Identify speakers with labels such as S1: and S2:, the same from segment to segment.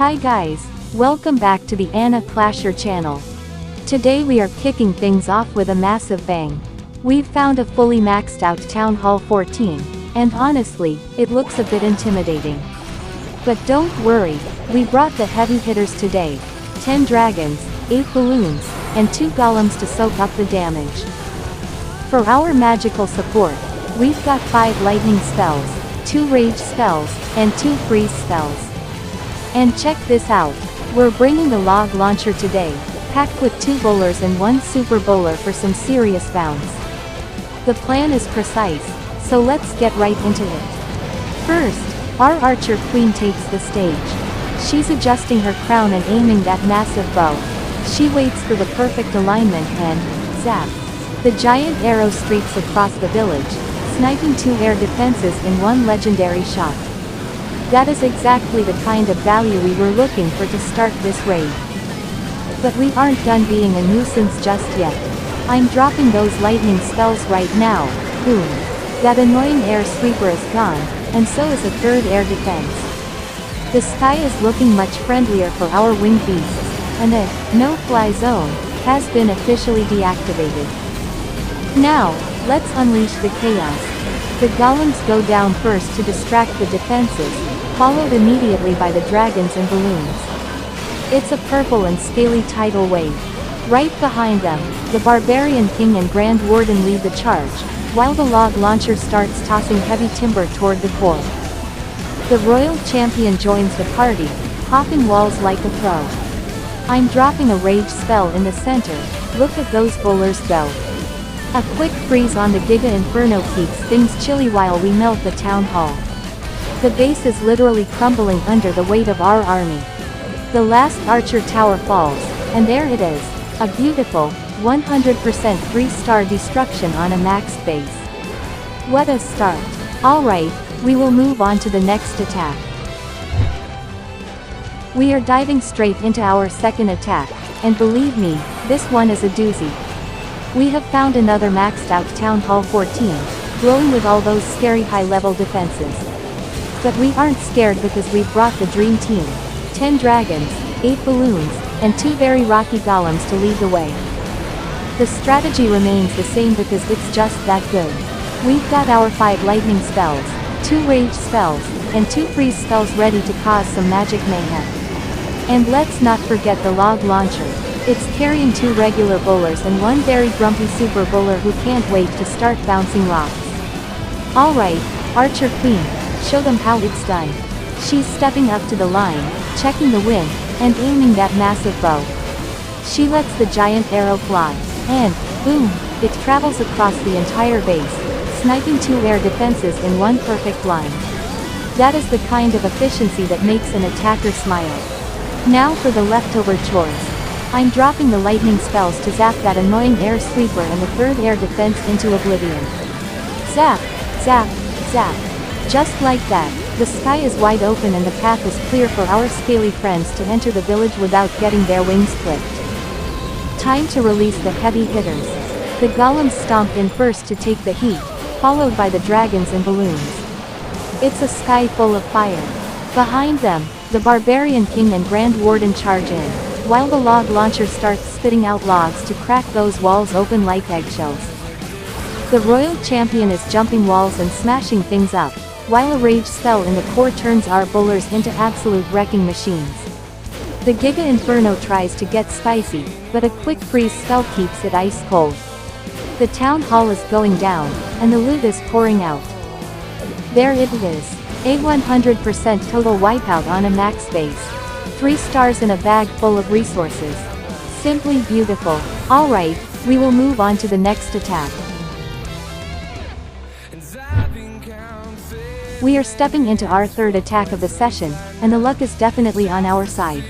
S1: Hi guys, welcome back to the Anna Clasher channel. Today we are kicking things off with a massive bang. We've found a fully maxed out Town Hall 14, and honestly, it looks a bit intimidating. But don't worry, we brought the heavy hitters today. 10 dragons, 8 balloons, and 2 golems to soak up the damage. For our magical support, we've got 5 lightning spells, 2 rage spells, and 2 freeze spells. And check this out, we're bringing the log launcher today, packed with 2 bowlers and 1 super bowler for some serious bounce. The plan is precise, so let's get right into it. First, our archer queen takes the stage. She's adjusting her crown and aiming that massive bow. She waits for the perfect alignment and, zap! The giant arrow streaks across the village, sniping 2 air defenses in 1 legendary shot. That is exactly the kind of value we were looking for to start this raid. But we aren't done being a nuisance just yet. I'm dropping those lightning spells right now. Boom. That annoying air sweeper is gone, and so is a 3rd air defense. The sky is looking much friendlier for our winged beasts, and a no-fly zone has been officially deactivated. Now, let's unleash the chaos. The golems go down first to distract the defenses, followed immediately by the dragons and balloons. It's a purple and scaly tidal wave. Right behind them, the barbarian king and grand warden lead the charge, while the log launcher starts tossing heavy timber toward the core. The royal champion joins the party, hopping walls like a pro. I'm dropping a rage spell in the center. Look at those bowlers go. A quick freeze on the Giga Inferno keeps things chilly while we melt the town hall. The base is literally crumbling under the weight of our army. The last archer tower falls, and there it is, a beautiful, 100% 3-star destruction on a maxed base. What a start. Alright, we will move on to the next attack. We are diving straight into our second attack, and believe me, this one is a doozy. We have found another maxed out Town Hall 14, glowing with all those scary high-level defenses. But we aren't scared because we've brought the dream team. 10 dragons, 8 balloons, and 2 very rocky golems to lead the way. The strategy remains the same because it's just that good. We've got our 5 lightning spells, 2 rage spells, and 2 freeze spells ready to cause some magic mayhem. And let's not forget the log launcher. It's carrying 2 regular bowlers and 1 very grumpy super bowler who can't wait to start bouncing rocks. Alright, Archer Queen, show them how it's done. She's stepping up to the line, checking the wind, and aiming that massive bow. She lets the giant arrow fly, and, boom, it travels across the entire base, sniping 2 air defenses in 1 perfect line. That is the kind of efficiency that makes an attacker smile. Now for the leftover chores. I'm dropping the lightning spells to zap that annoying air sweeper and the 3rd air defense into oblivion. Zap, zap, zap. Just like that, the sky is wide open and the path is clear for our scaly friends to enter the village without getting their wings clipped. Time to release the heavy hitters. The golems stomp in first to take the heat, followed by the dragons and balloons. It's a sky full of fire. Behind them, the barbarian king and grand warden charge in, while the log launcher starts spitting out logs to crack those walls open like eggshells. The royal champion is jumping walls and smashing things up, while a rage spell in the core turns our bowlers into absolute wrecking machines. The Giga Inferno tries to get spicy, but a quick freeze spell keeps it ice cold. The town hall is going down, and the loot is pouring out. There it is, a 100% total wipeout on a max base. 3 stars in a bag full of resources. Simply beautiful. Alright, we will move on to the next attack. We are stepping into our 3rd attack of the session, and the luck is definitely on our side.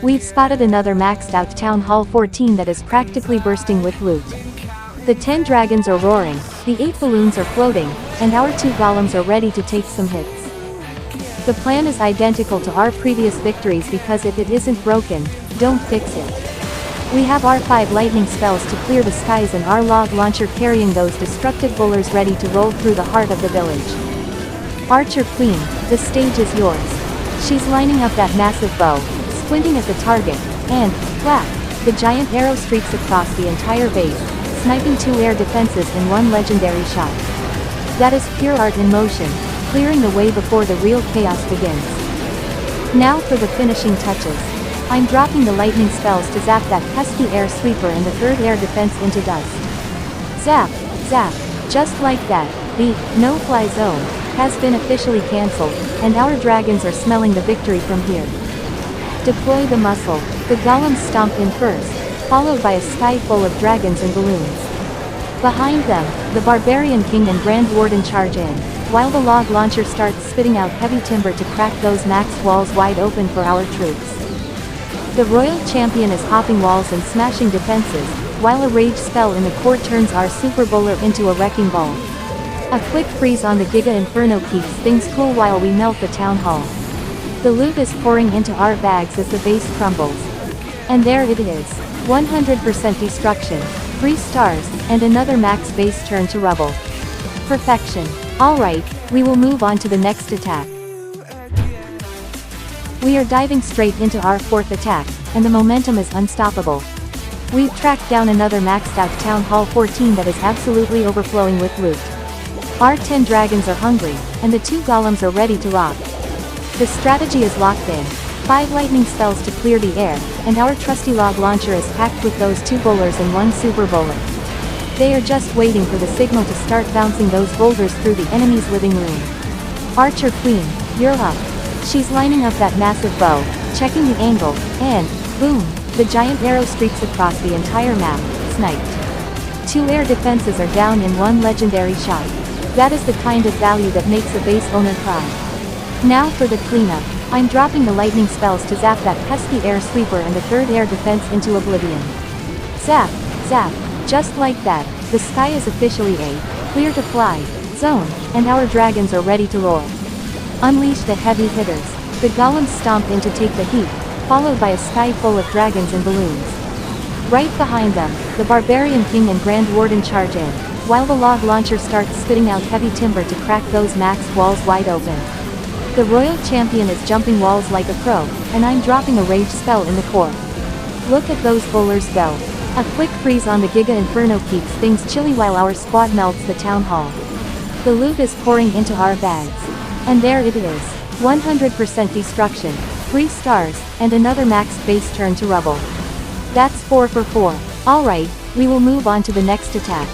S1: We've spotted another maxed out Town Hall 14 that is practically bursting with loot. The 10 dragons are roaring, the 8 balloons are floating, and our 2 golems are ready to take some hits. The plan is identical to our previous victories because if it isn't broken, don't fix it. We have our 5 lightning spells to clear the skies and our log launcher carrying those destructive bowlers ready to roll through the heart of the village. Archer Queen, the stage is yours. She's lining up that massive bow, squinting at the target, and, whack, the giant arrow streaks across the entire base, sniping 2 air defenses in one legendary shot. That is pure art in motion, clearing the way before the real chaos begins. Now for the finishing touches. I'm dropping the lightning spells to zap that pesky air sweeper and the 3rd air defense into dust. Zap, zap, just like that, the no-fly zone has been officially cancelled, and our dragons are smelling the victory from here. Deploy the muscle. The golems stomp in first, followed by a sky full of dragons and balloons. Behind them, the barbarian king and grand warden charge in, while the log launcher starts spitting out heavy timber to crack those max walls wide open for our troops. The royal champion is hopping walls and smashing defenses, while a rage spell in the court turns our super bowler into a wrecking ball. A quick freeze on the Giga Inferno keeps things cool while we melt the town hall. The loot is pouring into our bags as the base crumbles. And there it is, 100% destruction, 3 stars, and another max base turn to rubble. Perfection. Alright, we will move on to the next attack. We are diving straight into our 4th attack, and the momentum is unstoppable. We've tracked down another maxed out Town Hall 14 that is absolutely overflowing with loot. Our 10 dragons are hungry, and the 2 golems are ready to rock. The strategy is locked in, 5 lightning spells to clear the air, and our trusty log launcher is packed with those 2 bowlers and 1 super bowler. They are just waiting for the signal to start bouncing those boulders through the enemy's living room. Archer Queen, you're up. She's lining up that massive bow, checking the angle, and, boom, the giant arrow streaks across the entire map, sniped. 2 air defenses are down in 1 legendary shot. That is the kind of value that makes a base owner cry. Now for the cleanup. I'm dropping the lightning spells to zap that pesky air sweeper and the 3rd air defense into oblivion. Zap, zap, just like that, the sky is officially a clear to fly zone, and our dragons are ready to roar. Unleash the heavy hitters. The golems stomp in to take the heat, followed by a sky full of dragons and balloons. Right behind them, the barbarian king and grand warden charge in, while the log launcher starts spitting out heavy timber to crack those max walls wide open. The royal champion is jumping walls like a pro, and I'm dropping a rage spell in the core. Look at those bowlers go. A quick freeze on the Giga Inferno keeps things chilly while our squad melts the town hall. The loot is pouring into our bags. And there it is, 100% destruction, 3 stars, and another max base turn to rubble. That's 4 for 4. Alright, we will move on to the next attack.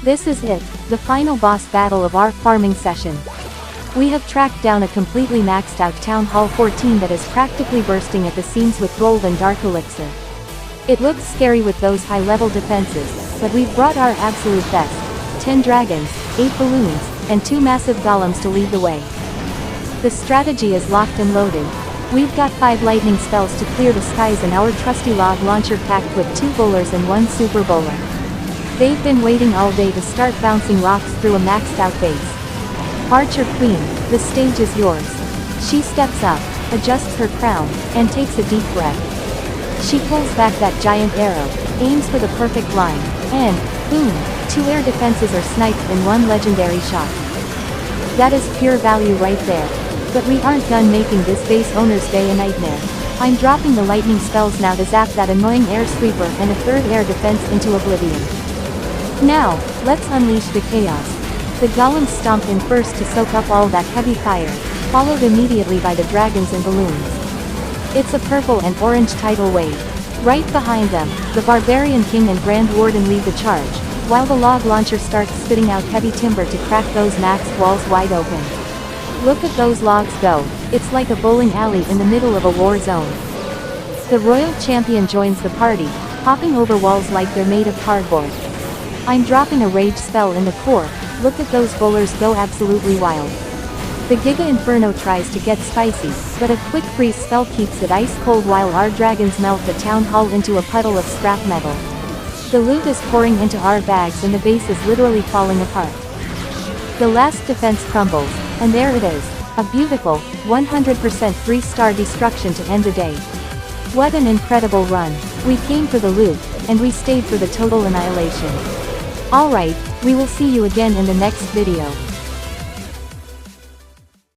S1: This is it, the final boss battle of our farming session. We have tracked down a completely maxed out Town Hall 14 that is practically bursting at the seams with gold and dark elixir. It looks scary with those high level defenses, but we've brought our absolute best, 10 dragons, 8 balloons, and 2 massive golems to lead the way. The strategy is locked and loaded. We've got 5 lightning spells to clear the skies and our trusty log launcher packed with 2 bowlers and 1 super bowler. They've been waiting all day to start bouncing rocks through a maxed out base. Archer Queen, the stage is yours. She steps up, adjusts her crown, and takes a deep breath. She pulls back that giant arrow, aims for the perfect line, and, boom, 2 air defenses are sniped in 1 legendary shot. That is pure value right there. But we aren't done making this base owner's day a nightmare. I'm dropping the lightning spells now to zap that annoying air sweeper and a 3rd air defense into oblivion. Now, let's unleash the chaos. The golems stomp in first to soak up all that heavy fire, followed immediately by the dragons and balloons. It's a purple and orange tidal wave. Right behind them, the barbarian king and grand warden lead the charge, while the log launcher starts spitting out heavy timber to crack those maxed walls wide open. Look at those logs go, it's like a bowling alley in the middle of a war zone. The royal champion joins the party, hopping over walls like they're made of cardboard. I'm dropping a rage spell in the core, look at those bowlers go absolutely wild. The Giga Inferno tries to get spicy, but a quick freeze spell keeps it ice cold while our dragons melt the town hall into a puddle of scrap metal. The loot is pouring into our bags and the base is literally falling apart. The last defense crumbles, and there it is, a beautiful, 100% 3-star destruction to end the day. What an incredible run. We came for the loot, and we stayed for the total annihilation. Alright, we will see you again in the next video.